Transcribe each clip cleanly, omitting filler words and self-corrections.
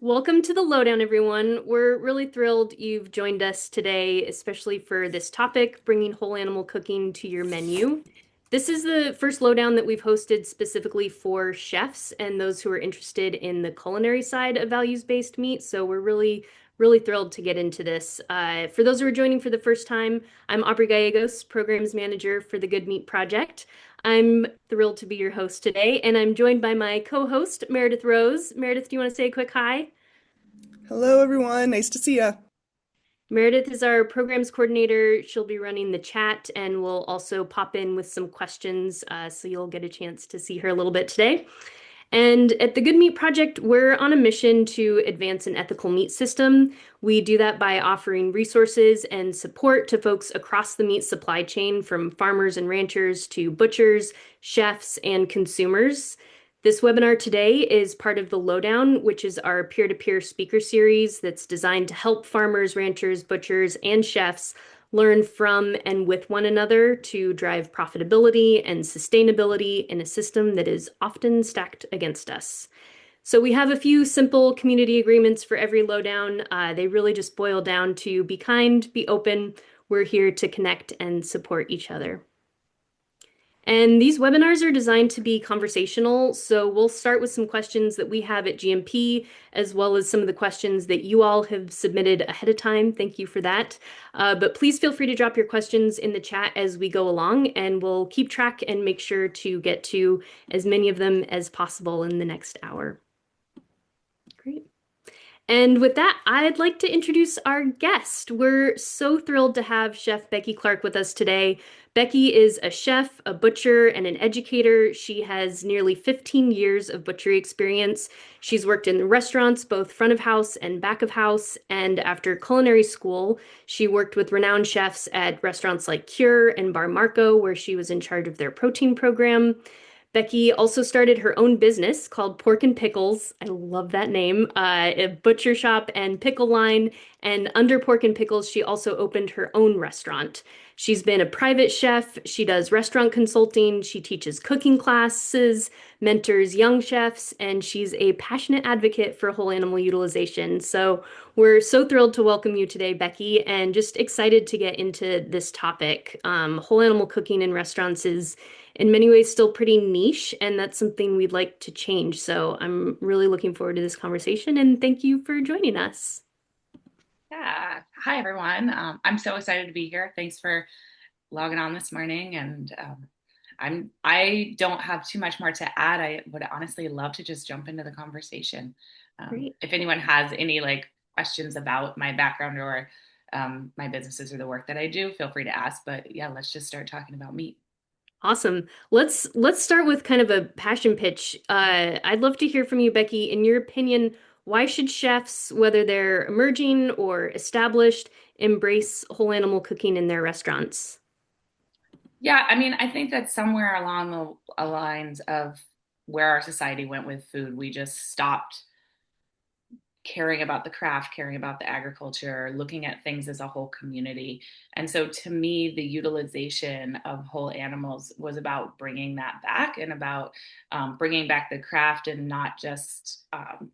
Welcome to the Lowdown, everyone. We're really thrilled you've joined us today, especially for this topic, bringing whole animal cooking to your menu. This is the first Lowdown that we've hosted specifically for chefs and those who are interested in the culinary side of values-based meat. So we're really thrilled to get into this. For those who are joining for the first time, I'm Aubrey Gallegos, Programs Manager for the Good Meat Project. I'm thrilled to be your host today, and I'm joined by my co-host, Meredith Rose. Meredith, do you want to say a quick hi? Hello, everyone. Nice to see ya. Meredith is our programs coordinator. She'll be running the chat and will also pop in with some questions, so you'll get a chance to see her a little bit today. And at the Good Meat Project, we're on a mission to advance an ethical meat system. We do that by offering resources and support to folks across the meat supply chain, from farmers and ranchers to butchers, chefs, and consumers. This webinar today is part of the Lowdown, which is our peer-to-peer speaker series that's designed to help farmers, ranchers, butchers, and chefs learn from and with one another to drive profitability and sustainability in a system that is often stacked against us. So we have a few simple community agreements for every Lowdown. They really just boil down to be kind, be open. We're here to connect and support each other. And these webinars are designed to be conversational, so we'll start with some questions that we have at GMP, as well as some of the questions that you all have submitted ahead of time. Thank you for that. But please feel free to drop your questions in the chat as we go along, and we'll keep track and make sure to get to as many of them as possible in the next hour. Great. And with that, I'd like to introduce our guest. We're so thrilled to have Chef Becky Clark with us today. Becky is a chef, a butcher, and an educator. She has nearly 15 years of butchery experience. She's worked in restaurants, both front of house and back of house. And after culinary school, she worked with renowned chefs at restaurants like Cure and Bar Marco, where she was in charge of their protein program. Becky also started her own business called Pork and Pickles. I love that name. A butcher shop and pickle line. And under Pork and Pickles, she also opened her own restaurant. She's been a private chef. She does restaurant consulting. She teaches cooking classes, mentors young chefs, and she's a passionate advocate for whole animal utilization. So we're so thrilled to welcome you today, Becky, and just excited to get into this topic. Whole animal cooking in restaurants is in many ways still pretty niche, and that's something we'd like to change. So I'm really looking forward to this conversation, and thank you for joining us. Yeah. Hi, everyone. I'm so excited to be here. Thanks for logging on this morning. And I don't have too much more to add. I would honestly love to just jump into the conversation. Great. If anyone has any questions about my background or my businesses or the work that I do, feel free to ask. But yeah, let's just start talking about meat. Awesome. Let's start with kind of a passion pitch. I'd love to hear from you, Becky. In your opinion, why should chefs, whether they're emerging or established, embrace whole animal cooking in their restaurants? Yeah, I mean, I think that somewhere along the lines of where our society went with food, we just stopped caring about the craft, caring about the agriculture, looking at things as a whole community. And so to me, the utilization of whole animals was about bringing that back and about bringing back the craft and not just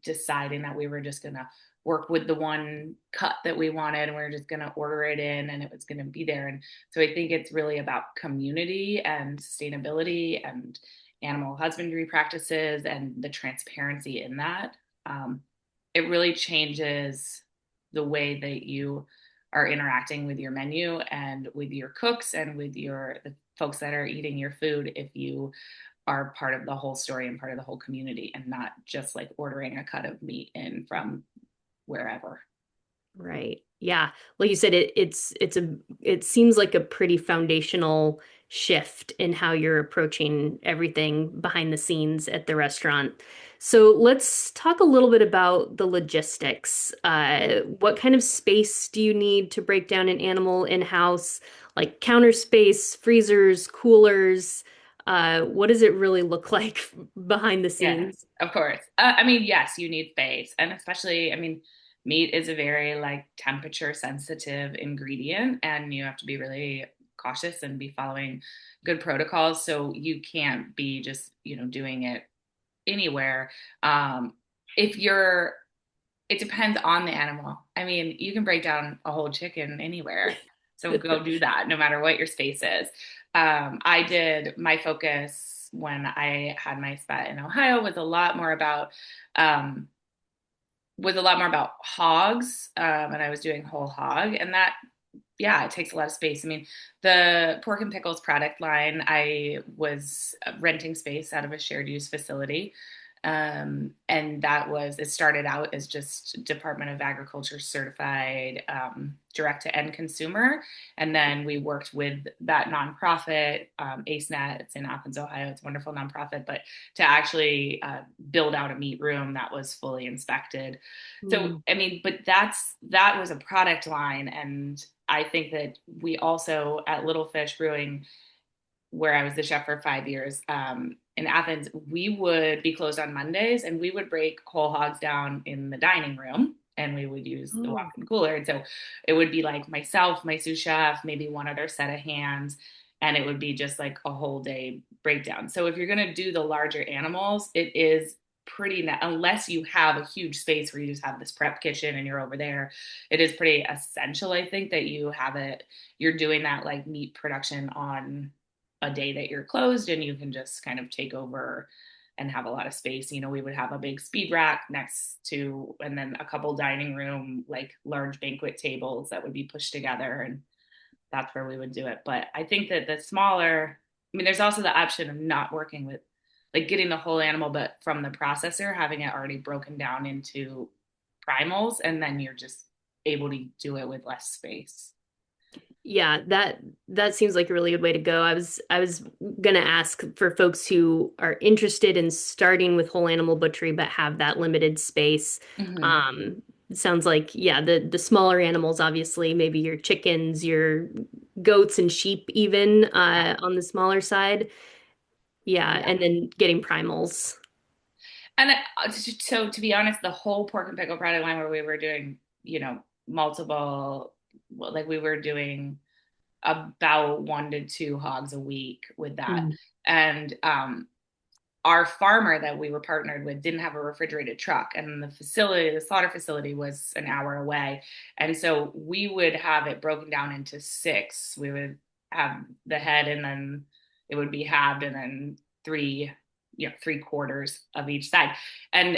deciding that we were just going to work with the one cut that we wanted and we are just going to order it in and it was going to be there. And so I think it's really about community and sustainability and animal husbandry practices and the transparency in that. It really changes the way that you are interacting with your menu and with your cooks and with the folks that are eating your food if you are part of the whole story and part of the whole community and not just like ordering a cut of meat in from wherever. Right. Yeah. Like you said, it seems like a pretty foundational shift in how you're approaching everything behind the scenes at the restaurant. So let's talk a little bit about the logistics. What kind of space do you need to break down an animal in-house? Like counter space, freezers, coolers. What does it really look like behind the Yeah, scenes? of course. I mean, yes, you need space. And especially, I mean, meat is a very temperature sensitive ingredient and you have to be really cautious and be following good protocols. So you can't be just, doing it anywhere. If you're it depends on the animal. I mean, you can break down a whole chicken anywhere. So go do that no matter what your space is. I did my focus when I had my spat in Ohio um, was a lot more about hogs, and I was doing whole hog, and that yeah, it takes a lot of space. I mean, the pork and pickles product line, I was renting space out of a shared use facility. And it started out as just Department of Agriculture certified direct to end consumer. And then we worked with that nonprofit, AceNet, it's in Athens, Ohio. It's a wonderful nonprofit, but to actually build out a meat room that was fully inspected. So, Mm. I mean, but that was a product line. And I think that we also at Little Fish Brewing, where I was the chef for 5 years in Athens, we would be closed on Mondays and we would break whole hogs down in the dining room and we would use the Oh. walk-in cooler. And so it would be like myself, my sous chef, maybe one other set of hands, and it would be just like a whole day breakdown. So if you're going to do the larger animals, it is unless you have a huge space where you just have this prep kitchen and you're over there, it is pretty essential, I think, that you're doing that like meat production on a day that you're closed and you can just kind of take over and have a lot of space. You know, we would have a big speed rack next to, and then a couple dining room, like large banquet tables that would be pushed together. And that's where we would do it. But I think that the smaller, I mean, there's also the option of not working with, like getting the whole animal, but from the processor, having it already broken down into primals. And then you're just able to do it with less space. Yeah, that seems like a really good way to go. I was gonna ask for folks who are interested in starting with whole animal butchery but have that limited space. Mm-hmm. It sounds like yeah, the smaller animals, obviously, maybe your chickens, your goats and sheep even on the smaller side. Yeah, Yeah. and then getting primals. And so to be honest, the whole pork and pickle product line where we were doing, multiple, well, like we were doing about 1 to 2 hogs a week with that. Mm. And our farmer that we were partnered with didn't have a refrigerated truck, and the slaughter facility was an hour away. And so we would have it broken down into six. We would have the head, and then it would be halved, and then three quarters of each side. And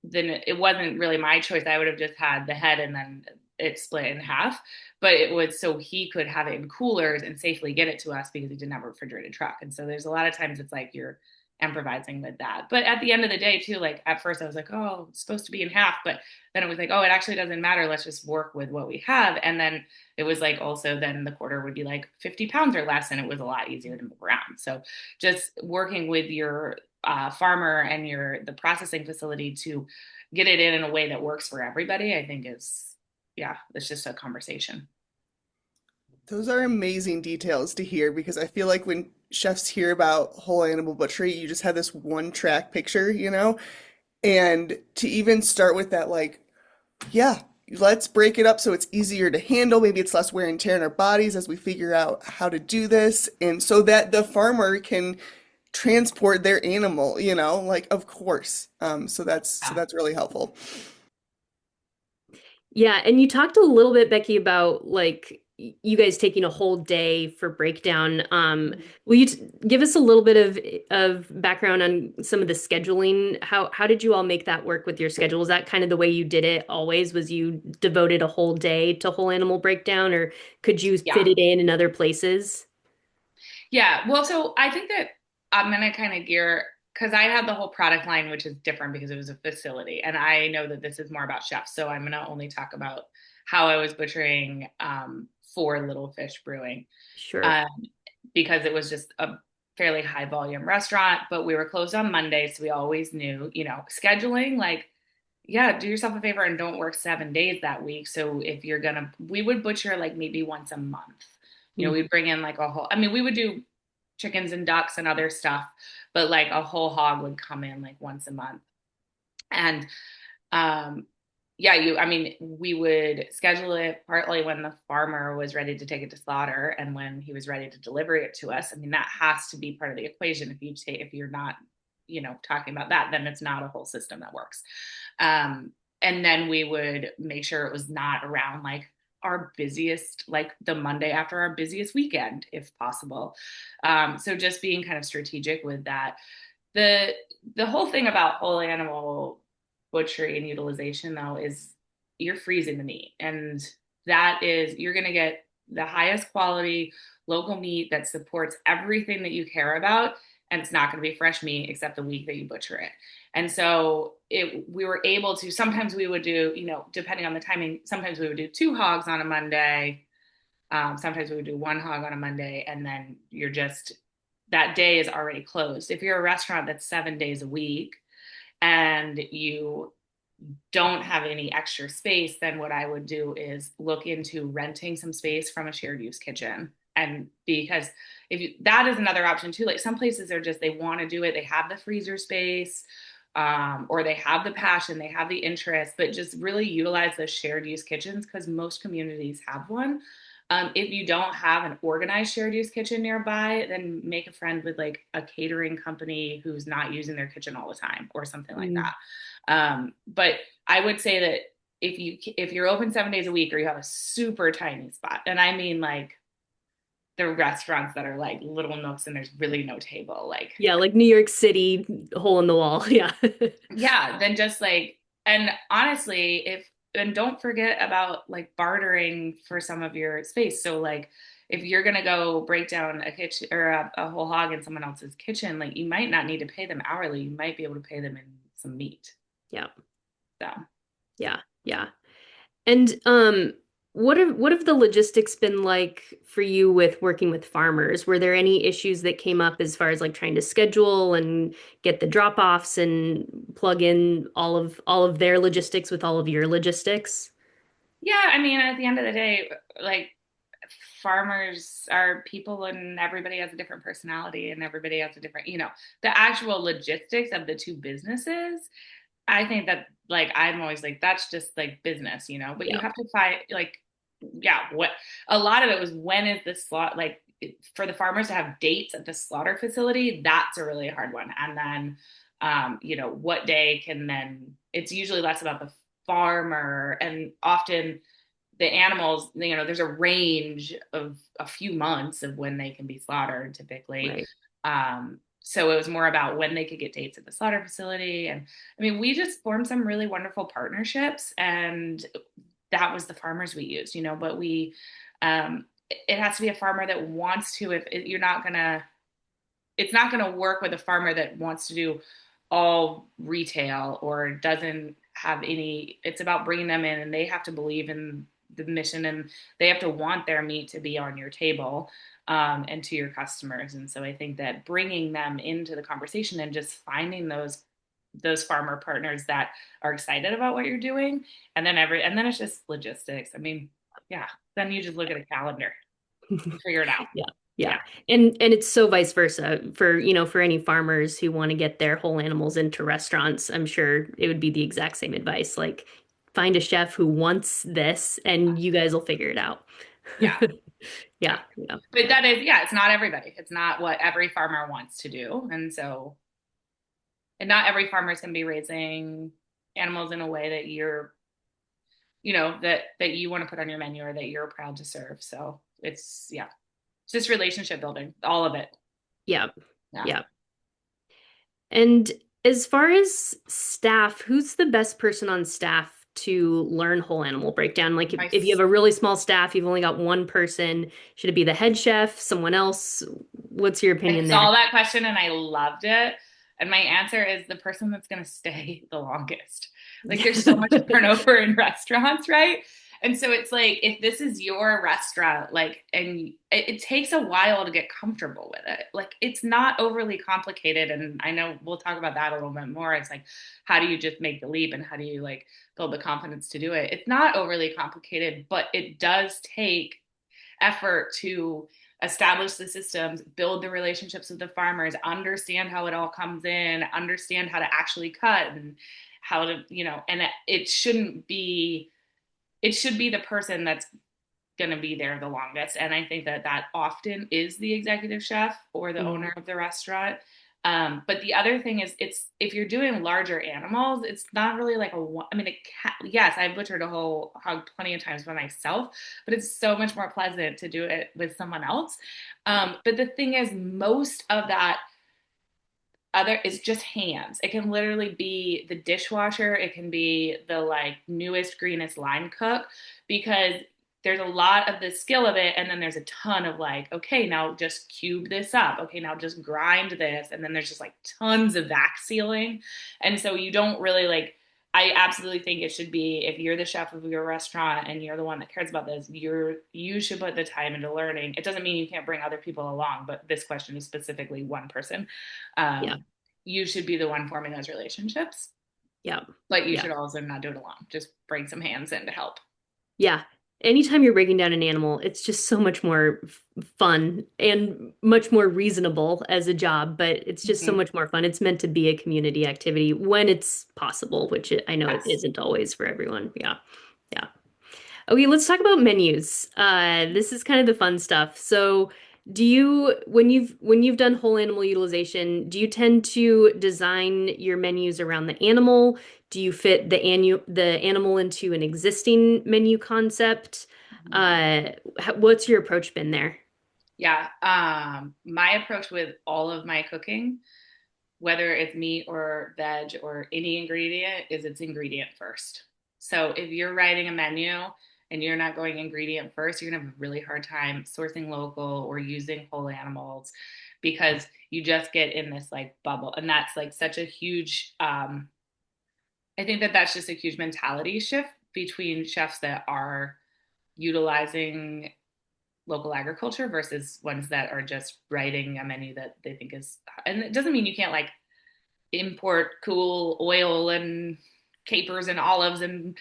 then it wasn't really my choice. I would have just had the head and then it split in half, but it was so he could have it in coolers and safely get it to us because he didn't have a refrigerated truck. And so there's a lot of times it's like you're improvising with that. But at the end of the day, too, like at first I was like, oh, it's supposed to be in half. But then it was like, oh, it actually doesn't matter. Let's just work with what we have. And then it was like also then the quarter would be like 50 pounds or less. And it was a lot easier to move around. So just working with your farmer and the processing facility to get it in a way that works for everybody, I think yeah, it's just a conversation. Those are amazing details to hear because I feel like when chefs hear about whole animal butchery, you just have this one track picture, you know? And to even start with that, like, yeah, let's break it up so it's easier to handle. Maybe it's less wear and tear in our bodies as we figure out how to do this. And so that the farmer can transport their animal, like, of course. So that's really helpful. Yeah, and you talked a little bit, Becky, about like you guys taking a whole day for breakdown. Will you give us a little bit of background on some of the scheduling? How did you all make that work with your schedule? Was that kind of the way you did it always? Was you devoted a whole day to whole animal breakdown, or could you fit Yeah. it in other places? Yeah. Well, so I think that I'm going to kind of gear because I had the whole product line, which is different because it was a facility. And I know that this is more about chefs. So I'm going to only talk about how I was butchering for Little Fish Brewing Sure. um, because it was just a fairly high volume restaurant, but we were closed on Monday. So we always knew, scheduling, like, yeah, do yourself a favor and don't work 7 days that week. So if we would butcher like maybe once a month. We'd bring in like a whole, I mean, we would do chickens and ducks and other stuff, but like a whole hog would come in like once a month. And um, yeah, I mean, we would schedule it partly when the farmer was ready to take it to slaughter and when he was ready to deliver it to us. I mean, that has to be part of the equation. If you're not, talking about that, then it's not a whole system that works. And then we would make sure it was not around like our busiest, like the Monday after our busiest weekend, if possible. So just being kind of strategic with that. The the whole thing about whole animal butchery and utilization though is you're freezing the meat, and that is you're going to get the highest quality local meat that supports everything that you care about, and it's not going to be fresh meat except the week that you butcher it. And so we were able to, sometimes we would do, depending on the timing, sometimes we would do two hogs on a Monday, sometimes we would do one hog on a Monday, and then you're just, that day is already closed. If you're a restaurant that's 7 days a week and you don't have any extra space, then what I would do is look into renting some space from a shared use kitchen. And because that is another option too. Like some places are just, they want to do it, they have the freezer space, or they have the passion, they have the interest, but just really utilize those shared use kitchens because most communities have one. If you don't have an organized shared use kitchen nearby, then make a friend with like a catering company who's not using their kitchen all the time or something like Mm. that. But I would say that if you're open 7 days a week or you have a super tiny spot, and I mean like the restaurants that are like little nooks and there's really no table, like Yeah, like New York City, hole in the wall. Yeah. yeah, then just like, and honestly, if, and don't forget about like bartering for some of your space. So like if you're gonna go break down a kitchen or a whole hog in someone else's kitchen, like you might not need to pay them hourly. You might be able to pay them in some meat. Yeah. So Yeah. Yeah. And what have the logistics been like for you with working with farmers? Were there any issues that came up as far as like trying to schedule and get the drop-offs and plug in all of their logistics with all of your logistics? yeah, I mean, at the end of the day, like farmers are people and everybody has a different personality and everybody has a different, the actual logistics of the two businesses. I think that like I'm always like that's just like business, but you Yeah. have to find like yeah, what a lot of it was when is the slot like for the farmers to have dates at the slaughter facility, that's a really hard one. And then what day can then it's usually less about the farmer and often the animals, there's a range of a few months of when they can be slaughtered typically. Right. So it was more about when they could get dates at the slaughter facility. And I mean, we just formed some really wonderful partnerships, and that was the farmers we used, but it has to be a farmer that wants to, if you're not gonna, it's not going to work with a farmer that wants to do all retail or doesn't have any. It's about bringing them in and they have to believe in the mission and they have to want their meat to be on your table, and to your customers. And so I think that bringing them into the conversation and just finding those farmer partners that are excited about what you're doing, and then it's just logistics. I mean, yeah, then you just look at a calendar and figure it out. Yeah. Yeah. Yeah. And it's so vice versa for any farmers who want to get their whole animals into restaurants. I'm sure it would be the exact same advice. Like find a chef who wants this and you guys will figure it out. Yeah. Yeah. Yeah. Yeah. But Yeah. that is, yeah, it's not everybody. It's not what every farmer wants to do. And not every farmer is going to be raising animals in a way that that you want to put on your menu or that you're proud to serve. So yeah, it's just relationship building, all of it. Yeah. Yeah. Yeah. And as far as staff, who's the best person on staff to learn whole animal breakdown? Like if you have a really small staff, you've only got one person, should it be the head chef, someone else? What's your I opinion there? saw that question and I loved it. And my answer is the person that's going to stay the longest. Like there's so much turnover in restaurants, right? And so it's like if this is your restaurant, like, and it takes a while to get comfortable with it. Like it's not overly complicated. And I know we'll talk about that a little bit more. It's like, how do you just make the leap and how do you like build the confidence to do it? It's not overly complicated, but it does take effort to establish the systems, build the relationships with the farmers, understand how it all comes in, understand how to actually cut and how to, and it should be the person that's going to be there the longest. And I think that often is the executive chef or the owner Mhm. of the restaurant. But the other thing is, it's if you're doing larger animals, it's not really like I mean, yes, I've butchered a whole hog plenty of times by myself, but it's so much more pleasant to do it with someone else. But the thing is, most of that other is just hands. It can literally be the dishwasher, it can be the like newest greenest line cook, because there's a lot of the skill of it, and then there's a ton of like, okay, now just cube this up, okay, now just grind this, and then there's just like tons of vac sealing. And so you don't really like, I absolutely think it should be, if you're the chef of your restaurant and you're the one that cares about this, you should put the time into learning. It doesn't mean you can't bring other people along, but this question is specifically one person. Yeah. You should be the one forming those relationships, Yeah. but you Yeah. should also not do it alone. Just bring some hands in to help. Yeah. Anytime you're breaking down an animal, it's just so much more fun and much more reasonable as a job, but it's just so Mm-hmm. much more fun. It's meant to be a community activity when it's possible, which I know it Yes. isn't always for everyone. Yeah. Yeah. Okay, let's talk about menus. This is kind of the fun stuff. So, do you, when you've done whole animal utilization, do you tend to design your menus around the animal? Do you fit the animal into an existing menu concept? What's your approach been there? Yeah. My approach with all of my cooking, whether it's meat or veg or any ingredient, is it's ingredient first. So if you're writing a menu and you're not going ingredient first, you're gonna have a really hard time sourcing local or using whole animals, because you just get in this like bubble. And that's like such a huge, I think that that's just a huge mentality shift between chefs that are utilizing local agriculture versus ones that are just writing a menu that they think is, and it doesn't mean you can't like import cool oil and capers and olives and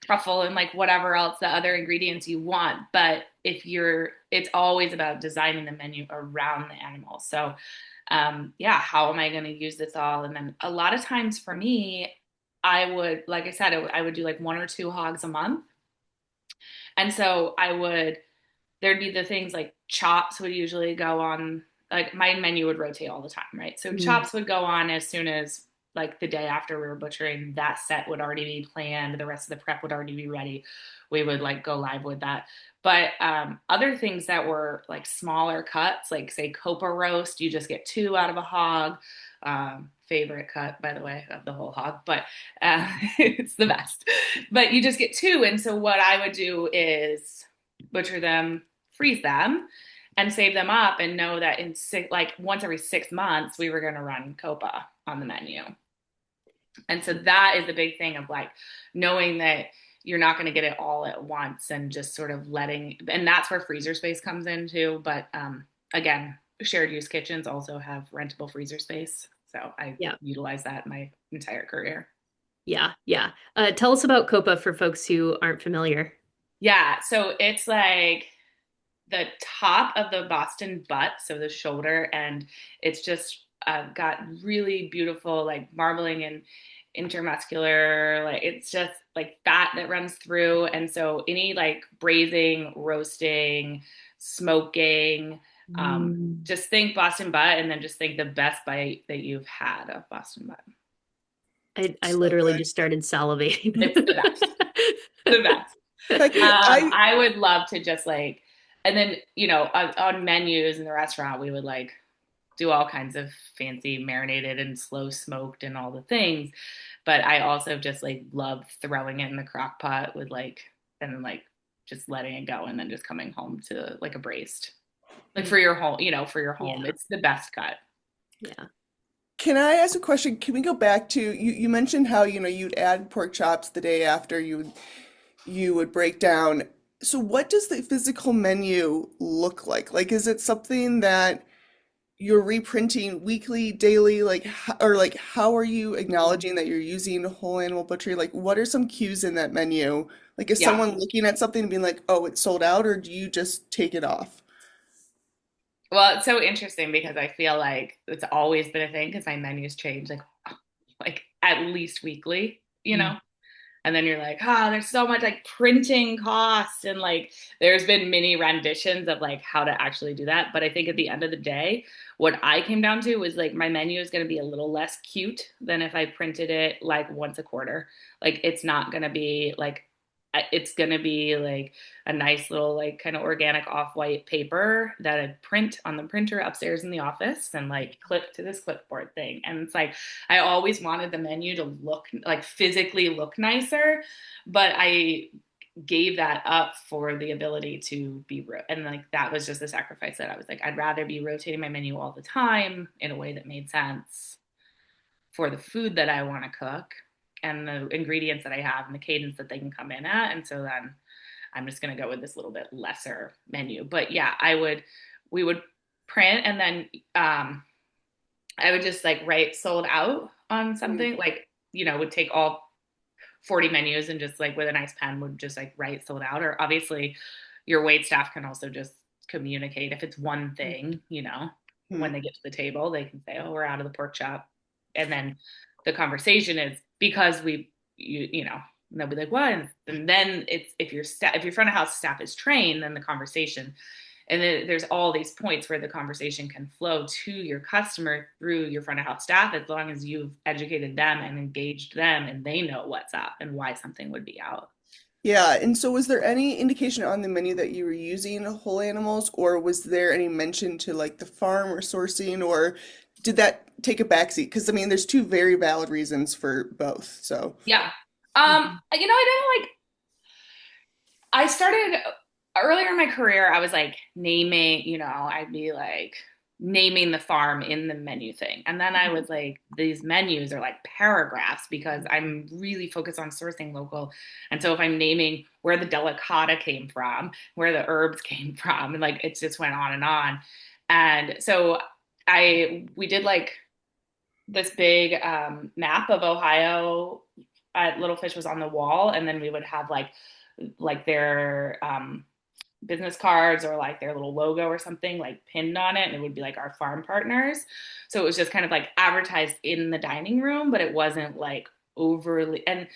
truffle and like whatever else the other ingredients you want, but if you're, it's always about designing the menu around the animal. So yeah, how am I going to use this all? And then a lot of times for me, I would, like I said, I would do like one or two hogs a month. And so I would, there'd be the things like chops would usually go on, like my menu would rotate all the time, right? So Mm. chops would go on as soon as like the day after we were butchering, that set would already be planned, the rest of the prep would already be ready. We would like go live with that. But other things that were like smaller cuts, like say copa roast, you just get two out of a hog. Favorite cut, by the way, of the whole hog, but it's the best. But you just get two. And so what I would do is butcher them, freeze them, and save them up, and know that in like once every 6 months we were going to run copa on the menu. And so that is the big thing of like knowing that you're not going to get it all at once, and just sort of letting, and that's where freezer space comes in too. But again, shared use kitchens also have rentable freezer space, so I Yeah. utilize that my entire career. Yeah. Yeah. Tell us about Copa for folks who aren't familiar. Yeah, so it's like the top of the Boston butt, so the shoulder, and it's just got really beautiful like marbling and intermuscular, like it's just like fat that runs through. And so any like braising, roasting, smoking, Mm. just think Boston butt, and then just think the best bite that you've had of Boston butt. I So literally good. just started salivating. It's the best, the best. Becky, I would love to just like, and then, on menus in the restaurant, we would like do all kinds of fancy marinated and slow smoked and all the things. But I also just like love throwing it in the crock pot with like, and then like just letting it go and then just coming home to like a braised. Like for your home, for your home, Yeah. it's the best cut. Yeah. can I ask a question? Can we go back to you mentioned how, you'd add pork chops the day after you would break down. So what does the physical menu look like? Like, is it something that you're reprinting weekly, daily, like, or like, how are you acknowledging that you're using whole animal butchery? Like, what are some cues in that menu? Like, is Yeah. someone looking at something and being like, oh, it's sold out, or do you just take it off? Well, it's so interesting because I feel like it's always been a thing because my menus change like at least weekly, you Mm. know? And then you're like, oh, there's so much like printing costs. And like, there's been many renditions of like how to actually do that. But I think at the end of the day, what I came down to was like my menu is going to be a little less cute than if I printed it like once a quarter. Like, it's not going to be like, it's going to be like a nice little like kind of organic off-white paper that I print on the printer upstairs in the office and like clip to this clipboard thing. And it's like I always wanted the menu to look like physically look nicer, but I gave that up for the ability to be and like that was just the sacrifice that I was like I'd rather be rotating my menu all the time in a way that made sense for the food that I want to cook and the ingredients that I have and the cadence that they can come in at. And so then I'm just going to go with this little bit lesser menu. But yeah, we would print and then I would just like write sold out on Mm, something like, would take all 40 menus and just like with a nice pen would just like write sold out. Or obviously your wait staff can also just communicate if it's one thing, when mm, they get to the table, they can say, oh, we're out of the pork chop. And then the conversation is because and they'll be like, what? And then it's if your front of house staff is trained, then the conversation and then there's all these points where the conversation can flow to your customer through your front of house staff as long as you've educated them and engaged them and they know what's up and why something would be out. yeah, and so was there any indication on the menu that you were using whole animals, or was there any mention to like the farm or sourcing, or did that take a backseat? Because I mean, there's two very valid reasons for both. So, Yeah. mhm, I didn't like I started earlier in my career, I was like naming, I'd be like naming the farm in the menu thing. And then I was like, these menus are like paragraphs because I'm really focused on sourcing local. And so if I'm naming where the delicata came from, where the herbs came from, and like it just went on and on. And so we did like this big map of Ohio at Little Fish was on the wall, and then we would have like their business cards or like their little logo or something like pinned on it, and it would be like our farm partners. So it was just kind of like advertised in the dining room, but it wasn't like overly and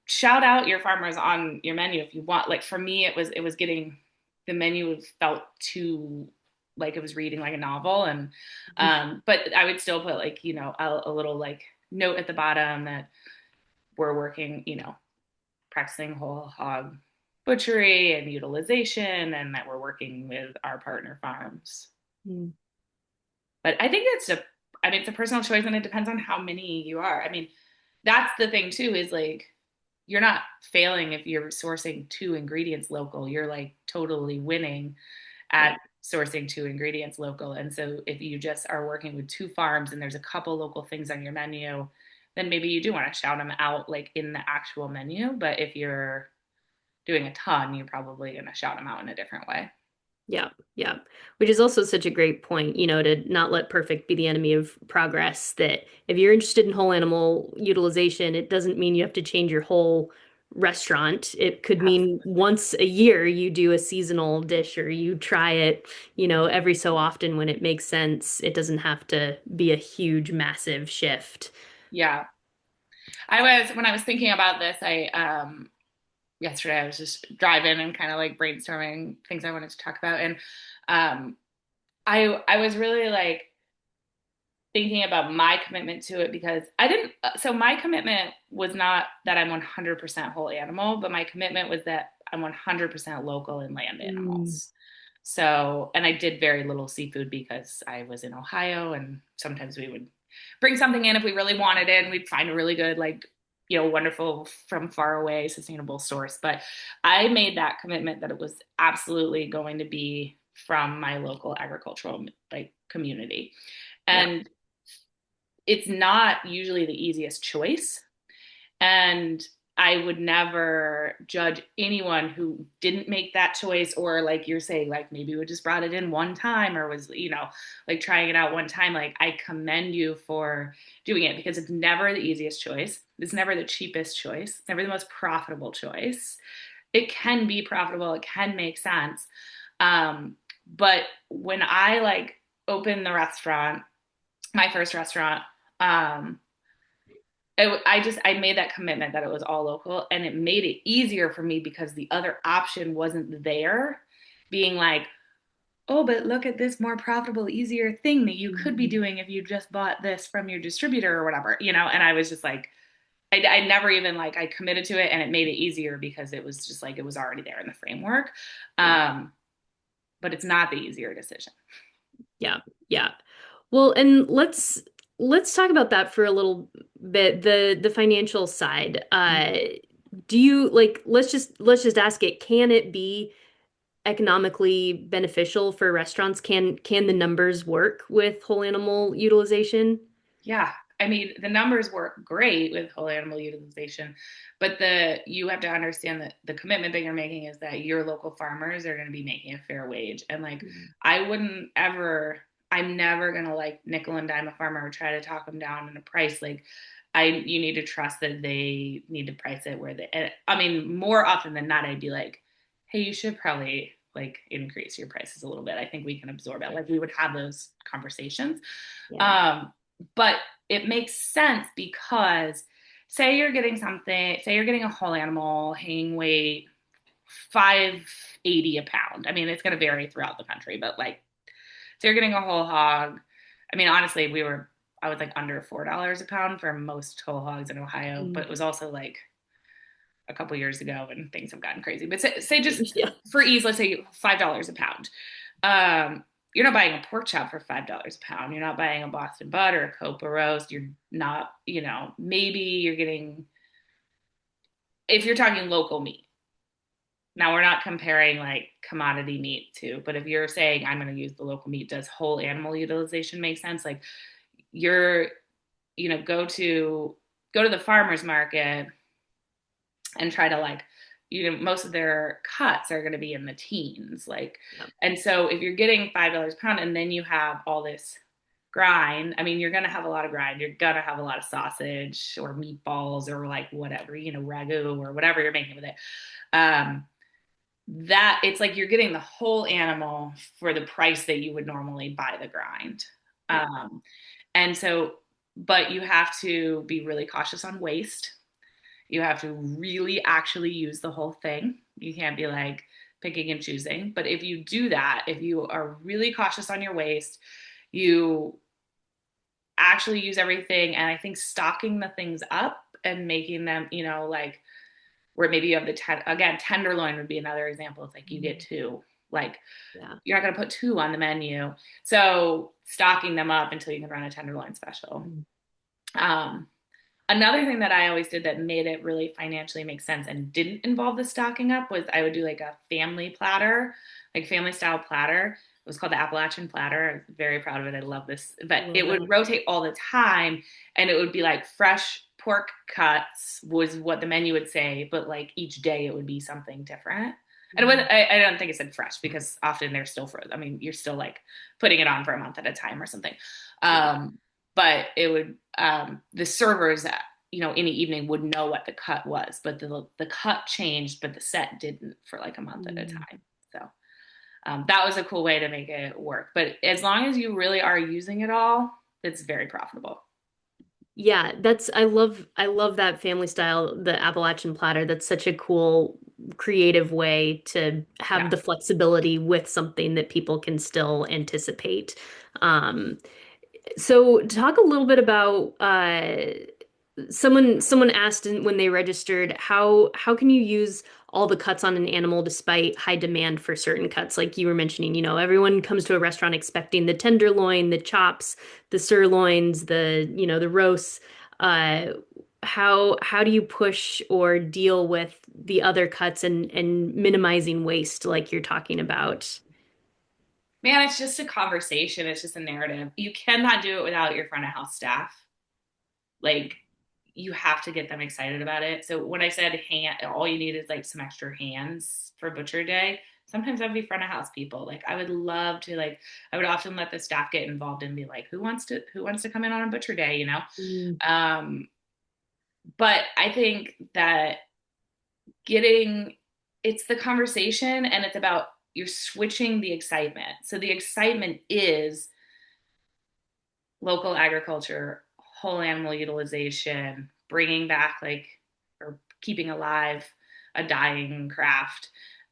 shout out your farmers on your menu if you want. Like for me, it was getting the menu felt too like it was reading like a novel and but I would still put like a little like note at the bottom that we're working practicing whole hog butchery and utilization and that we're working with our partner farms. mhm. But I think it's a personal choice and it depends on how many you are. I mean, that's the thing too, is like you're not failing if you're sourcing two ingredients local. You're like totally winning Yeah. at sourcing two ingredients local. And so if you just are working with two farms and there's a couple local things on your menu, then maybe you do want to shout them out like in the actual menu. But if you're doing a ton, you're probably going to shout them out in a different way. Yeah, yeah. Which is also such a great point, to not let perfect be the enemy of progress. That if you're interested in whole animal utilization, it doesn't mean you have to change your whole restaurant. It could mean Absolutely. once a year you do a seasonal dish or you try it, every so often when it makes sense. It doesn't have to be a huge, massive shift. Yeah. When I was thinking about this, yesterday I was just driving and kind of like brainstorming things I wanted to talk about. And um, I was really like thinking about my commitment to it because I didn't, so my commitment was not that I'm 100% whole animal, but my commitment was that I'm 100% local and land Mm. animals. So, and I did very little seafood because I was in Ohio and sometimes we would bring something in if we really wanted it and we'd find a really good, like, wonderful from far away sustainable source. But I made that commitment that it was absolutely going to be from my local agricultural like community. Yeah. And it's not usually the easiest choice. And I would never judge anyone who didn't make that choice, or like you're saying, like maybe we just brought it in one time or was, like trying it out one time. Like I commend you for doing it because it's never the easiest choice. It's never the cheapest choice. It's never the most profitable choice. It can be profitable, it can make sense. But when I like opened the restaurant, my first restaurant, um, I made that commitment that it was all local, and it made it easier for me because the other option wasn't there, being like, oh, but look at this more profitable, easier thing that you could be Mhm. doing if you just bought this from your distributor or whatever, and I was just like, I never even like, I committed to it, and it made it easier because it was just like, it was already there in the framework. Yeah. um but it's not the easier decision. Yeah. Yeah. Well, and let's talk about that for a little bit, the financial side. Do you like let's just ask it, can it be economically beneficial for restaurants? Can the numbers work with whole animal utilization? Yeah, I mean, the numbers work great with whole animal utilization, but the you have to understand that the commitment that you're making is that your local farmers are going to be making a fair wage. And like, Mhm. I'm never going to like nickel and dime a farmer or try to talk them down in a price. Like, you need to trust that they need to price it where they, I mean, more often than not, I'd be like, hey, you should probably like increase your prices a little bit. I think we can absorb it. Like, we would have those conversations. Yeah. Um, but it makes sense because say you're getting a whole animal hanging weight 580 a pound. I mean, it's going to vary throughout the country, but like, so you're getting a whole hog. I mean, honestly, I was like under $4 a pound for most whole hogs in Ohio, but Mm. it was also like a couple years ago and things have gotten crazy. But say just Yeah. for ease, let's say $5 a pound. Um, you're not buying a pork chop for $5 a pound. You're not buying a Boston butt or a Copa roast. You're not, maybe you're getting, if you're talking local meat. Now we're not comparing like commodity meat to, but if you're saying I'm going to use the local meat, does whole animal utilization make sense? Like, you're, go to the farmer's market and try to like, most of their cuts are going to be in the teens, like, Yeah. and so if you're getting $5 a pound and then you have all this grind, I mean, you're going to have a lot of grind, you're going to have a lot of sausage or meatballs or like whatever, ragu or whatever you're making with it. um that it's like you're getting the whole animal for the price that you would normally buy the grind. Yeah. And so, but you have to be really cautious on waste. You have to really actually use the whole thing. You can't be like picking and choosing. But if you do that, if you are really cautious on your waste, you actually use everything. And I think stocking the things up and making them, like, where maybe you have again, tenderloin would be another example. It's like you get Mhm. two. Like, Yeah. you're not going to put two on the menu. So stocking them up until you can run a tenderloin special. Mm. Um, Another thing that I always did that made it really financially make sense and didn't involve the stocking up was I would do like a family platter, like family style platter. It was called the Appalachian platter. I'm very proud of it. I love this. But Love it would that. rotate all the time, and it would be like fresh pork cuts was what the menu would say, but like each day it would be something different. And it was, Mhm. I don't think it said fresh because often they're still frozen. I mean, you're still like putting it on for a month at a time or something. Yeah. But it would, the servers, in the evening would know what the cut was, but the cut changed, but the set didn't for like a month at a Mm. time. So that was a cool way to make it work. But as long as you really are using it all, it's very profitable. Yeah, I love that family style, the Appalachian platter. That's such a cool, creative way to have Yeah. the flexibility with something that people can still anticipate. Um, so talk a little bit about someone asked when they registered, how can you use all the cuts on an animal despite high demand for certain cuts? Like you were mentioning, everyone comes to a restaurant expecting the tenderloin, the chops, the sirloins, the roasts. Uh, how do you push or deal with the other cuts and minimizing waste like you're talking about? Man, it's just a conversation. It's just a narrative. You cannot do it without your front of house staff. Like, you have to get them excited about it. So when I said all you need is like some extra hands for butcher day. Sometimes I'd be front of house people. Like, I would love to, like, I would often let the staff get involved and be like, who wants to come in on a butcher day? Mm. Um, but I think that getting it's the conversation, and it's about, you're switching the excitement. So the excitement is local agriculture, whole animal utilization, bringing back like or keeping alive a dying craft.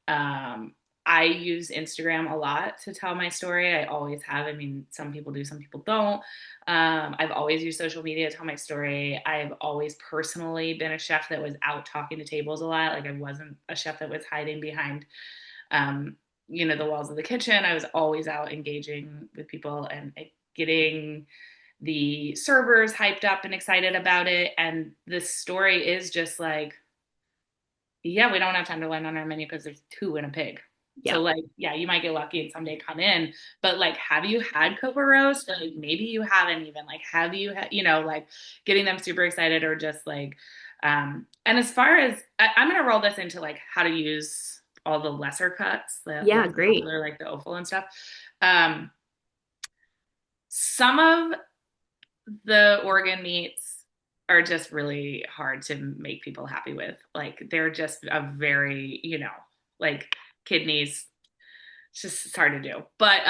Um, I use Instagram a lot to tell my story. I always have. I mean, some people do, some people don't. I've always used social media to tell my story. I've always personally been a chef that was out talking to tables a lot. Like I wasn't a chef that was hiding behind, um, the walls of the kitchen. I was always out engaging with people and getting the servers hyped up and excited about it. And the story is just like, yeah, we don't have time to land on our menu because there's two and a pig. So Yeah. like, yeah, you might get lucky and someday come in, but like, have you had Copa roast? Like, maybe you haven't even. Like, have you, like, getting them super excited or just like, and as far as I'm gonna roll this into like how to use all the lesser cuts, the Yeah, less great. popular, like the offal and stuff. Um, some of the organ meats are just really hard to make people happy with. Like they're just a very, like kidneys. It's hard to do. But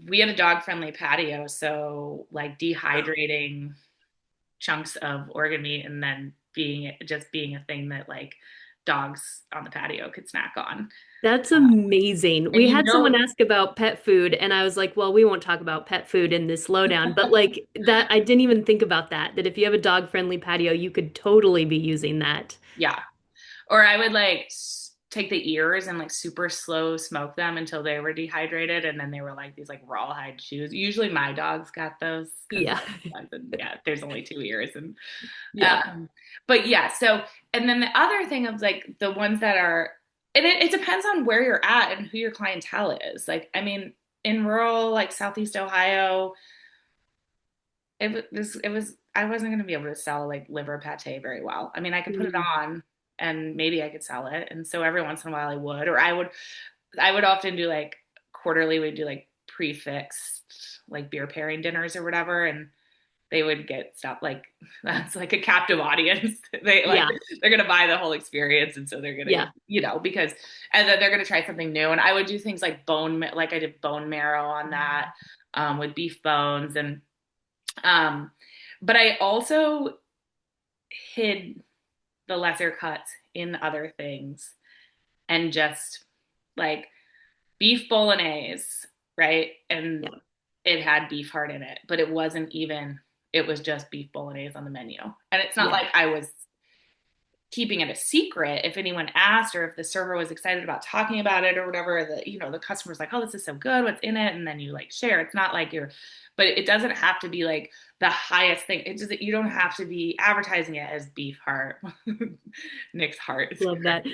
we had a dog friendly patio, so like dehydrating chunks of organ meat and then being a thing that like dogs on the patio could snack on. That's amazing. And We had someone ask about pet food, and I was like, well, we won't talk about pet food in this lowdown. But like that, I didn't even think about that, that if you have a dog-friendly patio, you could totally be using that. yeah. Or I would like take the ears and like super slow smoke them until they were dehydrated, and then they were like these like rawhide chews. Usually my dogs got those because Yeah. yeah, there's only two ears, and Yeah. um, but yeah. So and then the other thing of like the ones that are, and it depends on where you're at and who your clientele is. Like I mean, in rural like Southeast Ohio, it was I wasn't going to be able to sell like liver pate very well. I mean, I could put it Mm, on and maybe I could sell it. And so every once in a while I would, or I would often do like quarterly, we'd do like prefixed like beer pairing dinners or whatever. And they would get stuff like that's like a captive audience. They like yeah. they're gonna buy the whole experience, and so they're gonna Yeah. because and then they're gonna try something new. And I would do things like like I did bone marrow on that, with beef bones and um, but I also hid the lesser cuts in other things and just like beef bolognese, right? And Yeah. it had beef heart in it, but it wasn't even, it was just beef bolognese on the menu. And it's not Yeah. like I was keeping it a secret. If anyone asked or if the server was excited about talking about it or whatever, the customer's like, oh, this is so good, what's in it? And then you like share. It's not like but it doesn't have to be like the highest thing. It's just that you don't have to be advertising it as beef heart. Nick's heart is Love that.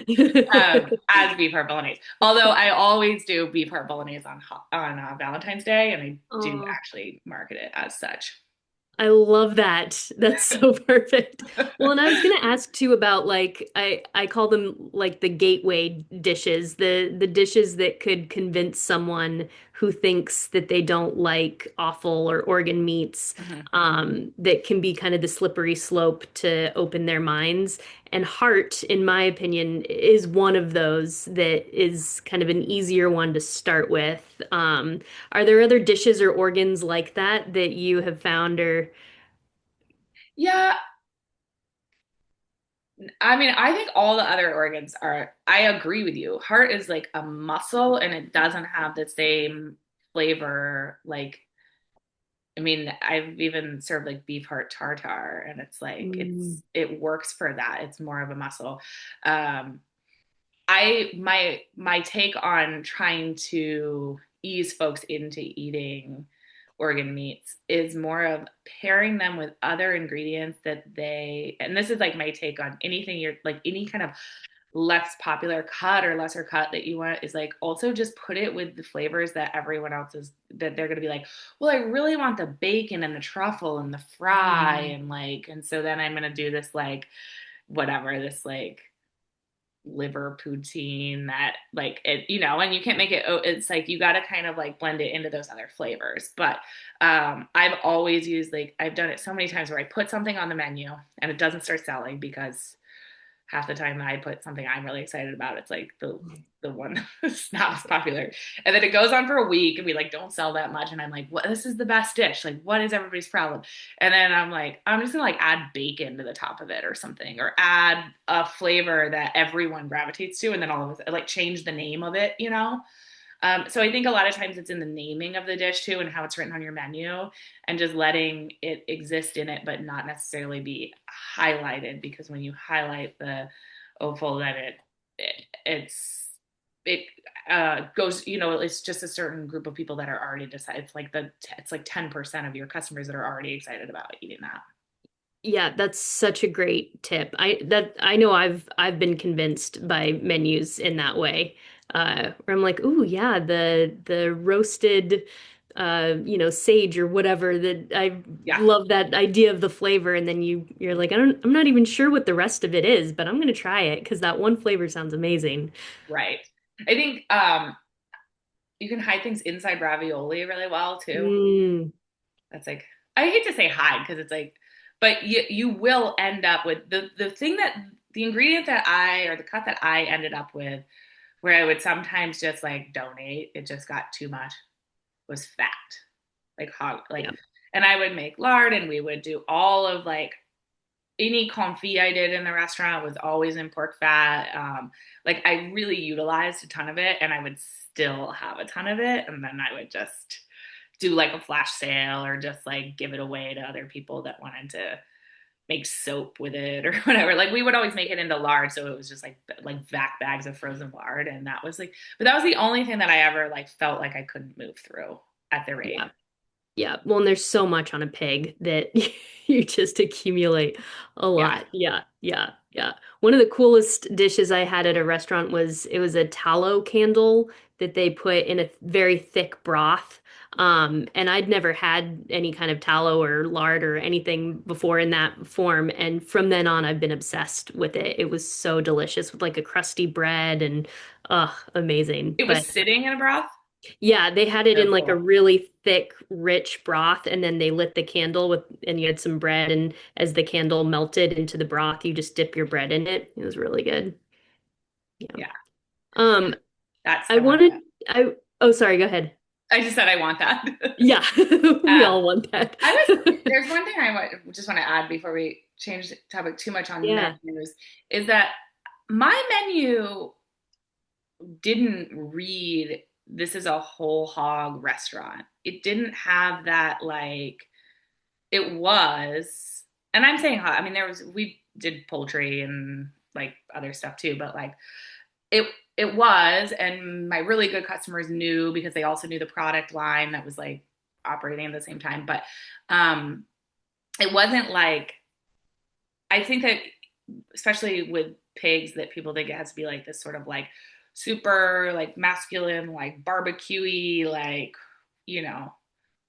as beef heart bolognese. Although I always do beef heart bolognese on Valentine's Day, and I do Oh. actually market it as such. I love that. That's so perfect. Well, and I was gonna ask too about like I call them like the gateway dishes, the dishes that could convince someone who thinks that they don't like offal or organ meats, Mhm. that can be kind of the slippery slope to open their minds. And heart, in my opinion, is one of those that is kind of an easier one to start with. Are there other dishes or organs like that that you have found or Yeah, I mean, I think all the other organs are, I agree with you. Heart is like a muscle and it doesn't have the same flavor. Like, I mean, I've even served like beef heart tartare and it's like, Mm, it works for that. It's more of a muscle. Um, my take on trying to ease folks into eating organ meats is more of pairing them with other ingredients that and this is like my take on anything you're like any kind of less popular cut or lesser cut that you want is like also just put it with the flavors that everyone else is that they're going to be like, well, I really want the bacon and the truffle and the fry and like, and so then I'm going to do this like whatever, this like liver poutine that like it, and you can't make it, oh, it's like you got to kind of like blend it into those other flavors. But I've always used, like I've done it so many times where I put something on the menu and it doesn't start selling because half the time I put something I'm really excited about, it's like the one that's not as popular. And then it goes on for a week and we like don't sell that much. And I'm like, what, this is the best dish. Like, what is everybody's problem? And then I'm like, I'm just gonna like add bacon to the top of it or something, or add a flavor that everyone gravitates to, and then all of us like change the name of it, you know? So I think a lot of times it's in the naming of the dish too and how it's written on your menu and just letting it exist in it, but not necessarily be highlighted, because when you highlight the offal, then it goes, you know, it's just a certain group of people that are already decided. It's like 10% of your customers that are already excited about eating that. Yeah, that's such a great tip. I know I've been convinced by menus in that way. Where I'm like, ooh, yeah, the roasted sage or whatever that I Yeah, love that idea of the flavor, and then you're like, I'm not even sure what the rest of it is, but I'm gonna try it because that one flavor sounds amazing. right. I think you can hide things inside ravioli really well too. Mm, That's like, I hate to say hide because it's like, but you will end up with the thing that the ingredient that I, or the cut that I ended up with, where I would sometimes just like donate, it just got too much, was fat, like hog, like, yeah, and I would make lard and we would do all of like any confit I did in the restaurant was always in pork fat. Like I really utilized a ton of it, and I would still have a ton of it, and then I would just do like a flash sale or just like give it away to other people that wanted to make soap with it or whatever. Like we would always make it into lard, so it was just like vac bags of frozen lard, and that was like, but that was the only thing that I ever like felt like I couldn't move through at the rate. yeah. Yeah, well, and there's so much on a pig that you just accumulate a Yeah. lot. Yeah, yeah, yeah. One of the coolest dishes I had at a restaurant was it was a tallow candle that they put in a very thick broth. And I'd never had any kind of tallow or lard or anything before in that form. And from then on, I've been obsessed with it. It was so delicious with like a crusty bread and, amazing. It But was sitting in a broth. yeah, they had it So in like a cool. really thick, rich broth, and then they lit the candle with, and you had some bread, and as the candle melted into the broth, you just dip your bread in it. It was really good. Yeah. Yeah. Um, That's, I I want wanted, that. oh, sorry, go ahead. I just said I want that. Yeah, we um, all want that. I was, there's one thing just want to add before we change the topic too much on Yeah, menus, is that my menu didn't read, this is a whole hog restaurant. It didn't have that, like, it was, and I'm saying hog, I mean, we did poultry and like other stuff too, but like it, it was, and my really good customers knew because they also knew the product line that was like operating at the same time. But um, it wasn't like, I think that especially with pigs, that people think it has to be like this sort of like super like masculine, like barbecuey, like, you know,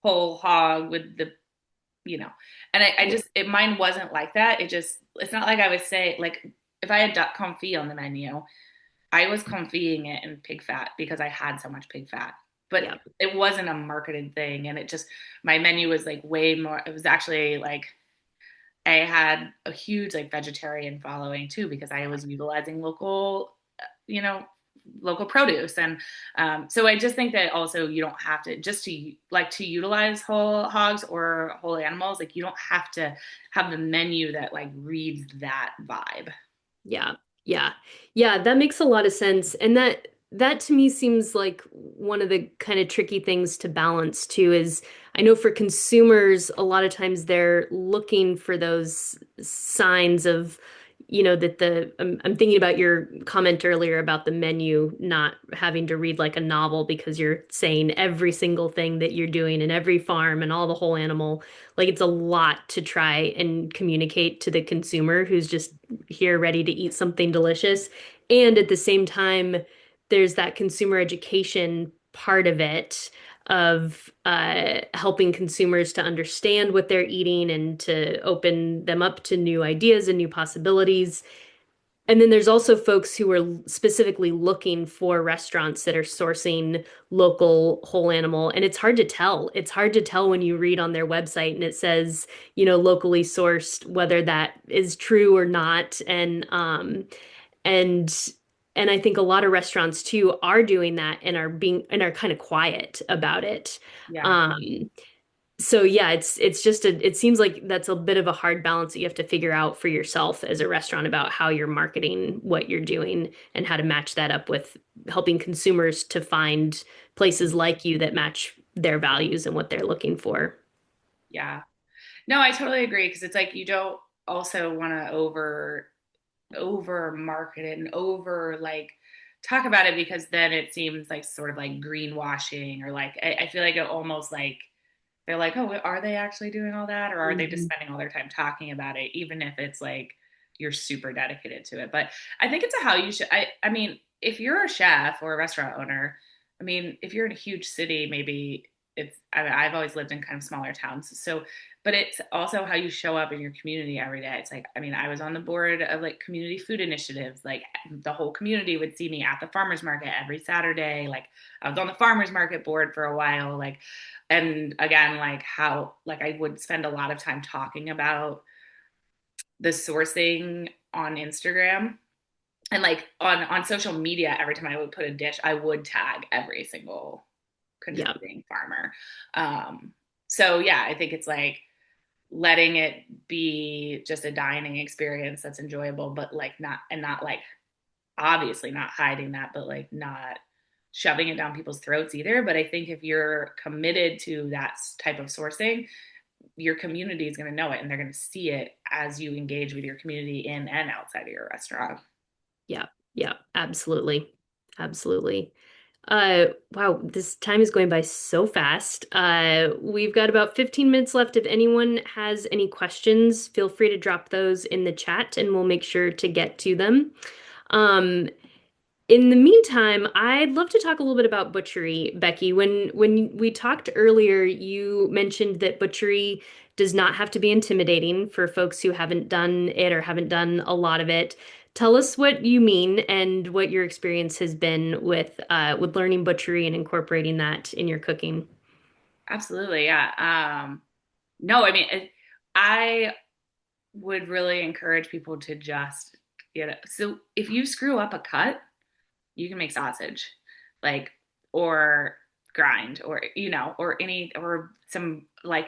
whole hog with the, you know, and I yeah, just, mine wasn't like that. It's not like I would say, like, if I had duck confit on the menu, I was confying it in pig fat because I had so much pig fat. But yeah, it wasn't a marketed thing. And it just, my menu was like way more, it was actually like, I had a huge like vegetarian following too because I was utilizing local, you know, local produce. And so I just think that also you don't have to, just to like to utilize whole hogs or whole animals, like you don't have to have the menu that like reads that vibe. yeah, yeah, yeah. That makes a lot of sense, and that to me seems like one of the kind of tricky things to balance too. Is I know for consumers, a lot of times they're looking for those signs of, that I'm thinking about your comment earlier about the menu not having to read like a novel because you're saying every single thing that you're doing in every farm and all the whole animal. Like it's a lot to try and communicate to the consumer who's just here ready to eat something delicious. And at the same time, there's that consumer education part of it of helping consumers to understand what they're eating and to open them up to new ideas and new possibilities. And then there's also folks who are specifically looking for restaurants that are sourcing local whole animal. And it's hard to tell. It's hard to tell when you read on their website and it says, locally sourced, whether that is true or not. And and I think a lot of restaurants too are doing that and are kind of quiet about it. Yeah. Um, so yeah, it's just it seems like that's a bit of a hard balance that you have to figure out for yourself as a restaurant about how you're marketing what you're doing and how to match that up with helping consumers to find places like you that match their values and what they're looking for. Yeah. No, I totally agree because it's like you don't also want to over market it and over like talk about it because then it seems like sort of like greenwashing or like I feel like it almost like they're like, oh, are they actually doing all that? Or are they just Mhm. spending all their time talking about it, even if it's like you're super dedicated to it? But I think it's a how you should. I mean, if you're a chef or a restaurant owner, I mean, if you're in a huge city, maybe I've always lived in kind of smaller towns. So, but it's also how you show up in your community every day. It's like, I mean, I was on the board of like community food initiatives. Like the whole community would see me at the farmer's market every Saturday. Like I was on the farmer's market board for a while. Like, and again, like how like I would spend a lot of time talking about the sourcing on Instagram and like on social media. Every time I would put a dish, I would tag every single Yeah. contributing farmer. um so yeah, I think it's like letting it be just a dining experience that's enjoyable, but like not like obviously not hiding that, but like not shoving it down people's throats either. But I think if you're committed to that type of sourcing, your community is going to know it and they're going to see it as you engage with your community in and outside of your restaurant. Yeah. Yeah. Absolutely. Absolutely. Wow, this time is going by so fast. We've got about 15 minutes left. If anyone has any questions, feel free to drop those in the chat and we'll make sure to get to them. Um, in the meantime, I'd love to talk a little bit about butchery, Becky. When we talked earlier, you mentioned that butchery does not have to be intimidating for folks who haven't done it or haven't done a lot of it. Tell us what you mean and what your experience has been with learning butchery and incorporating that in your cooking. Absolutely, yeah. No, I mean, I would really encourage people to just get it. So if you screw up a cut, you can make sausage, like, or grind, or, or any, or some, like,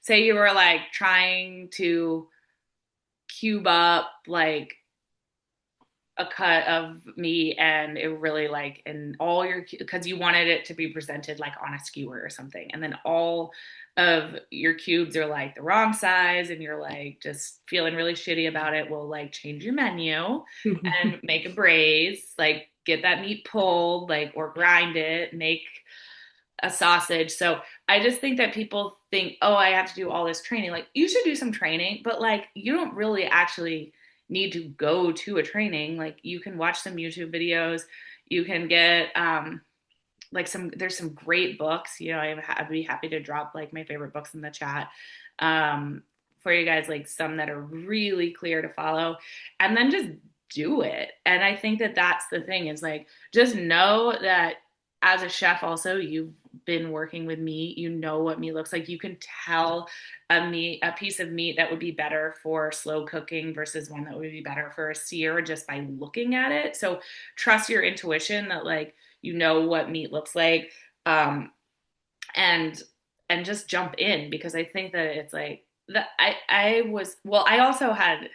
say you were like trying to cube up like a cut of meat and it really like and all your because you wanted it to be presented like on a skewer or something and then all of your cubes are like the wrong size and you're like just feeling really shitty about it. Will like change your menu and make a braise, like get that meat pulled, like, or grind it, make a sausage. So I just think that people think, oh, I have to do all this training. Like you should do some training, but like you don't really actually need to go to a training. Like you can watch some YouTube videos. You can get like there's some great books. I'd be happy to drop like my favorite books in the chat for you guys, like some that are really clear to follow, and then just do it. And I think that that's the thing is like just know that as a chef also you've been working with meat, you know what meat looks like. You can tell a piece of meat that would be better for slow cooking versus one that would be better for a sear just by looking at it. So trust your intuition that like you know what meat looks like, um, and just jump in because I think that it's like that. I was well. I also had,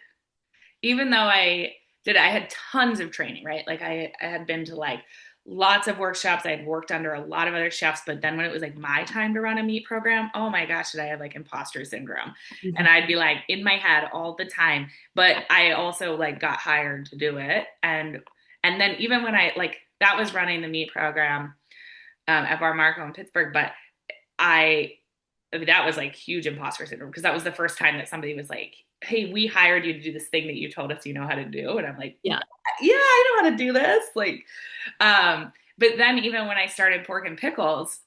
even though I had tons of training, right? Like I had been to like lots of workshops. I had worked under a lot of other chefs, but then when it was like my time to run a meat program, oh my gosh, did I have like imposter syndrome? And I'd be like in my head all the time. But I also like got hired to do it, and then even when I like that was running the meat program at Bar Marco in Pittsburgh, but I mean, that was like huge imposter syndrome because that was the first time that somebody was like, hey, we hired you to do this thing that you told us you know how to do. And I'm like, Yeah. yeah, I know how to do this. Like, but then even when I started pork and pickles,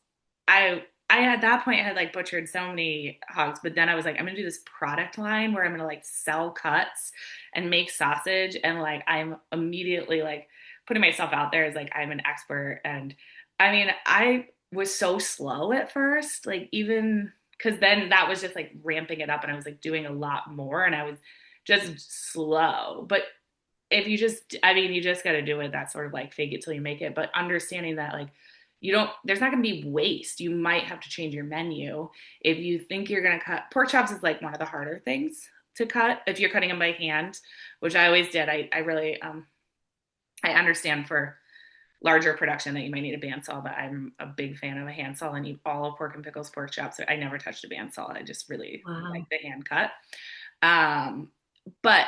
I I at that point had like butchered so many hogs, but then I was like, I'm gonna do this product line where I'm gonna like sell cuts and make sausage, and like I'm immediately like putting myself out there as like I'm an expert. And I mean, I was so slow at first, like even because then that was just like ramping it up, and I was like doing a lot more, and I was just slow. But if you just, I mean, you just got to do it. That sort of like fake it till you make it, but understanding that like you don't, there's not going to be waste. You might have to change your menu. If you think you're going to cut pork chops is like one of the harder things to cut if you're cutting them by hand, which I always did. I really, I understand for larger production that you might need a bandsaw, but I'm a big fan of a handsaw and eat all of Pork and Pickles pork chops. I never touched a bandsaw. I just really like Wow. the hand cut. Um, but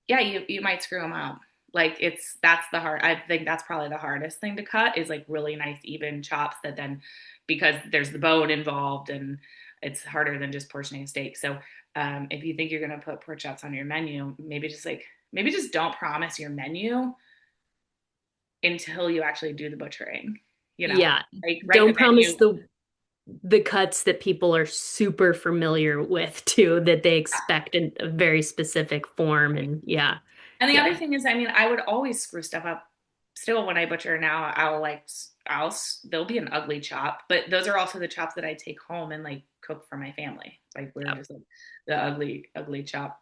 yeah, you might screw them up. Like that's the hard. I think that's probably the hardest thing to cut is like really nice even chops that then because there's the bone involved and it's harder than just portioning a steak. So if you think you're gonna put pork chops on your menu, maybe just don't promise your menu until you actually do the butchering. You know, Yeah. like write the Don't promise menu. the cuts that people are super familiar with too, that they expect in a very specific form. And yeah, And the other yeah. thing is, I mean, I would always screw stuff up. Still, when I butcher now, there'll be an ugly chop, but those are also the chops that I take home and like cook for my family. Like we're Yeah. just like the ugly chop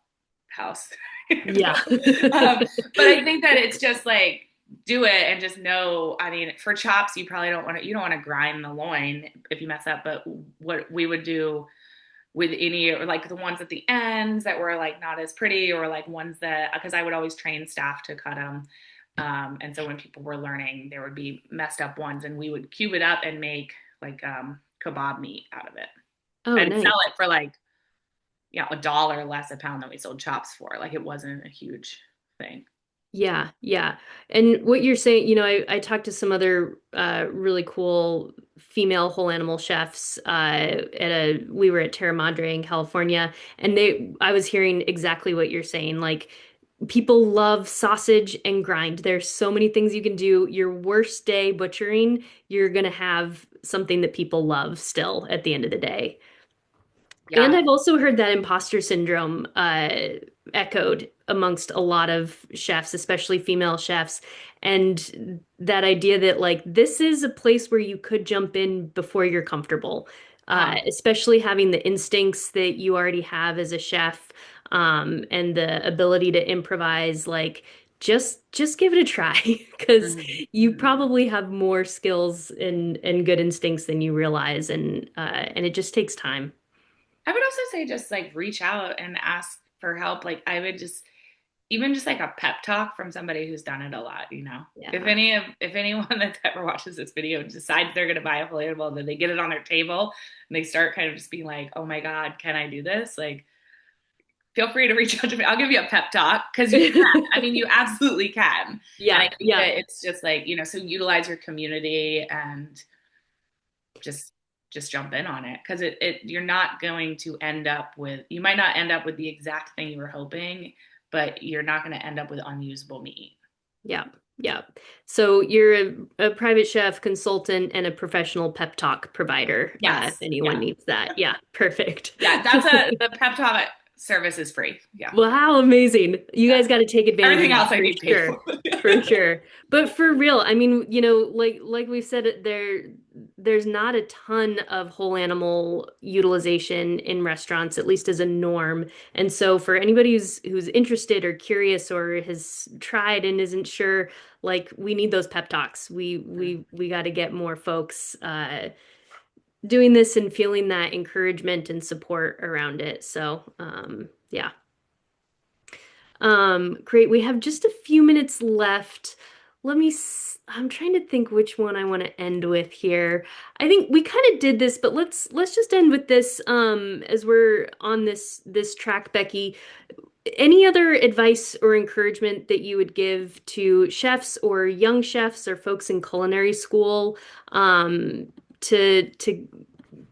house. Yeah. But I think that it's just like do it and just know. I mean, for chops, you don't want to grind the loin if you mess up. But what we would do with any or like the ones at the ends that were like not as pretty or like ones that because I would always train staff to cut them. And so when people were learning, there would be messed up ones, and we would cube it up and make like kebab meat out of it Oh, and nice. sell it for like $1 less a pound than we sold chops for. Like it wasn't a huge thing. Yeah, yeah. And what you're saying, I talked to some other really cool female whole animal chefs we were at Terra Madre in California, and I was hearing exactly what you're saying. Like people love sausage and grind. There's so many things you can do. Your worst day butchering, you're gonna have something that people love still at the end of the day. And Yeah. I've also heard that imposter syndrome echoed amongst a lot of chefs, especially female chefs. And that idea that, like, this is a place where you could jump in before you're comfortable, Uh-huh. especially having the instincts that you already have as a chef, and the ability to improvise. Like, just give it a try because you Mm-hmm. probably have more skills and good instincts than you realize, and it just takes time. I would also say just like reach out and ask for help. Like I would just even just like a pep talk from somebody who's done it a lot, you know. Yeah. If anyone that ever watches this video decides they're gonna buy a filet bowl, then they get it on their table and they start kind of just being like, "Oh my God, can I do this?" Like, feel free to reach out to me. I'll give you a pep talk because you can. I mean, you absolutely can. And I Yeah, think yeah, that it's just like so utilize your community and just just jump in on it because you're not going to end up with you might not end up with the exact thing you were hoping, but you're not going to end up with unusable meat. yeah, yeah. So you're a private chef, consultant, and a professional pep talk provider, if Yes. anyone Yeah. needs that. Yeah, perfect. Yeah. The pep talk service is free. Yeah. Well, how amazing. You Yeah. guys got to take advantage of Everything that else I for need paid for. sure. For sure. But for real, I mean, like we said, there's not a ton of whole animal utilization in restaurants, at least as a norm. And so for anybody who's interested or curious or has tried and isn't sure, like we need those pep talks. We got to get more folks doing this and feeling that encouragement and support around it. So, yeah. Great. We have just a few minutes left. I'm trying to think which one I want to end with here. I think we kind of did this, but let's just end with this as we're on this track, Becky. Any other advice or encouragement that you would give to chefs or young chefs or folks in culinary school to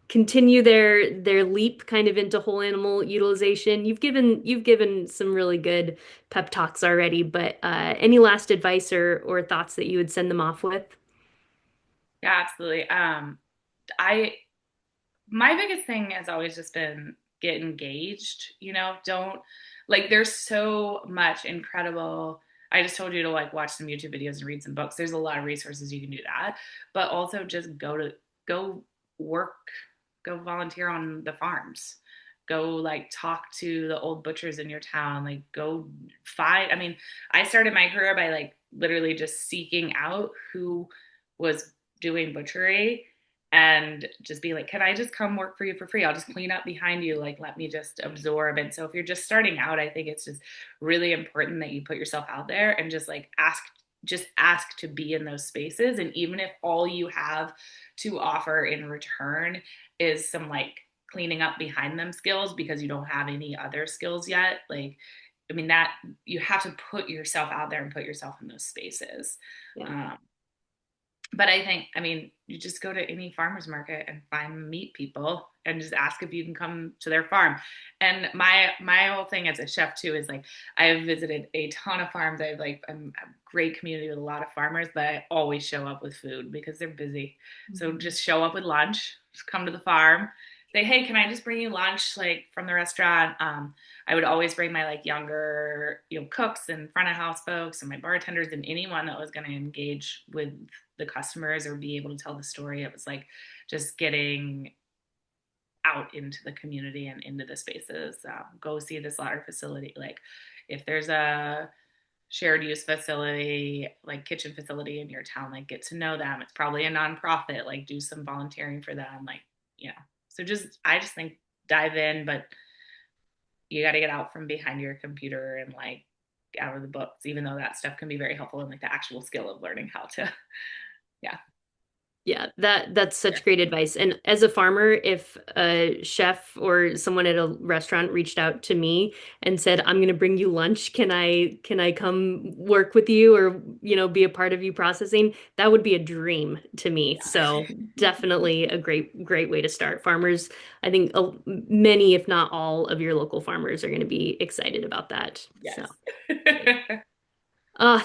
continue their leap kind of into whole animal utilization? You've given some really good pep talks already, but any last advice or thoughts that you would send them off with? Yeah, absolutely. I my biggest thing has always just been get engaged, don't like there's so much incredible. I just told you to like watch some YouTube videos and read some books. There's a lot of resources you can do that, but also just go work, go volunteer on the farms. Go like talk to the old butchers in your town, like go find. I mean, I started my career by like literally just seeking out who was doing butchery and just be like, can I just come work for you for free? I'll just clean up behind you. Like, let me just absorb. And so if you're just starting out, I think it's just really important that you put yourself out there and just like just ask to be in those spaces. And even if all you have to offer in return is some like cleaning up behind them skills because you don't have any other skills yet, like, I mean, that you have to put yourself out there and put yourself in those spaces. Yeah. Um, but I think, I mean, you just go to any farmer's market and find meat people and just ask if you can come to their farm. And my whole thing as a chef too is like I have visited a ton of farms. I have like I'm a great community with a lot of farmers, but I always show up with food because they're busy. So Mhm. just show up with lunch, just come to the farm, say, hey, can I just bring you lunch like from the restaurant? I would always bring my like younger, cooks and front of house folks and my bartenders and anyone that was going to engage with the customers or be able to tell the story. It was like just getting out into the community and into the spaces. Go see the slaughter facility. Like if there's a shared use facility, like kitchen facility in your town, like get to know them. It's probably a nonprofit, like do some volunteering for them. Like, so I just think dive in, but you got to get out from behind your computer and like out of the books, even though that stuff can be very helpful in like the actual skill of learning how to, yeah. Yeah, that's such great advice. And as a farmer, if a chef or someone at a restaurant reached out to me and said, "I'm going to bring you lunch. Can I come work with you or, be a part of you processing?" That would be a dream to me. So, definitely a great way to start. Farmers, I think many, if not all of your local farmers are going to be excited about that. So, Yes. great.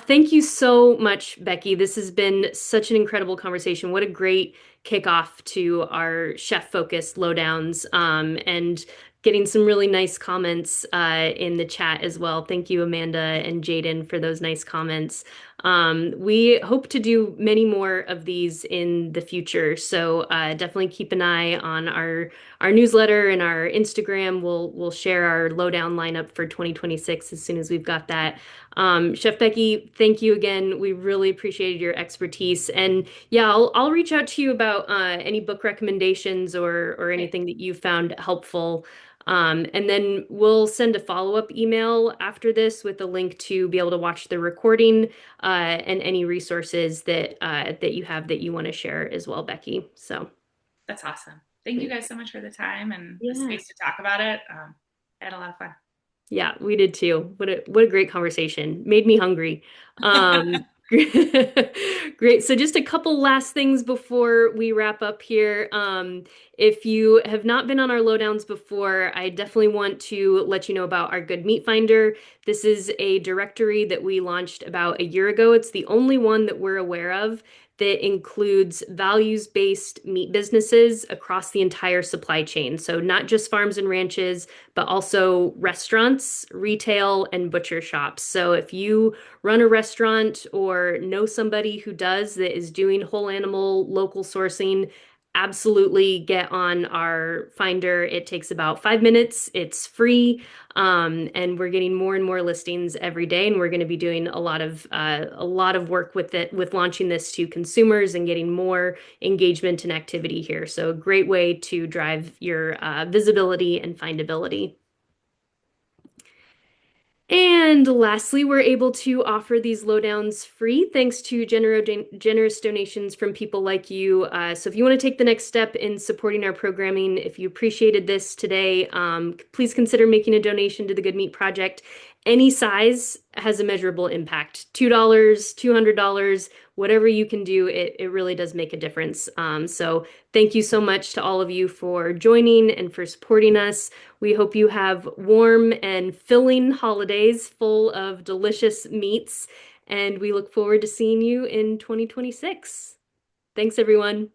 Thank you so much, Becky. This has been such an incredible conversation. What a great kickoff to our chef-focused lowdowns, and getting some really nice comments in the chat as well. Thank you, Amanda and Jaden, for those nice comments. We hope to do many more of these in the future, so definitely keep an eye on our newsletter and our Instagram. We'll share our lowdown lineup for 2026 as soon as we've got that. Chef Becky, thank you again. We really appreciated your expertise. And yeah, I'll reach out to you about any book recommendations or Okay, anything that you found helpful. And then we'll send a follow-up email after this with a link to be able to watch the recording and any resources that you have that you want to share as well, Becky. So that's awesome. Thank you great. guys so much for the time and the Yeah. space to talk about it. I had a lot of Yeah, we did too. What a great conversation. Made me hungry. fun. Um, great. So just a couple last things before we wrap up here. If you have not been on our lowdowns before, I definitely want to let you know about our Good Meat Finder. This is a directory that we launched about a year ago. It's the only one that we're aware of that includes values-based meat businesses across the entire supply chain. So not just farms and ranches, but also restaurants, retail, and butcher shops. So if you run a restaurant or know somebody who does that is doing whole animal local sourcing, absolutely get on our finder. It takes about 5 minutes. It's free. And we're getting more and more listings every day, and we're going to be doing a lot of work with it, with launching this to consumers and getting more engagement and activity here. So a great way to drive your visibility and findability. And lastly, we're able to offer these lowdowns free thanks to generous donations from people like you. So if you want to take the next step in supporting our programming, if you appreciated this today, please consider making a donation to the Good Meat Project. Any size has a measurable impact. $2, $200, whatever you can do, it really does make a difference. So thank you so much to all of you for joining and for supporting us. We hope you have warm and filling holidays full of delicious meats, and we look forward to seeing you in 2026. Thanks, everyone.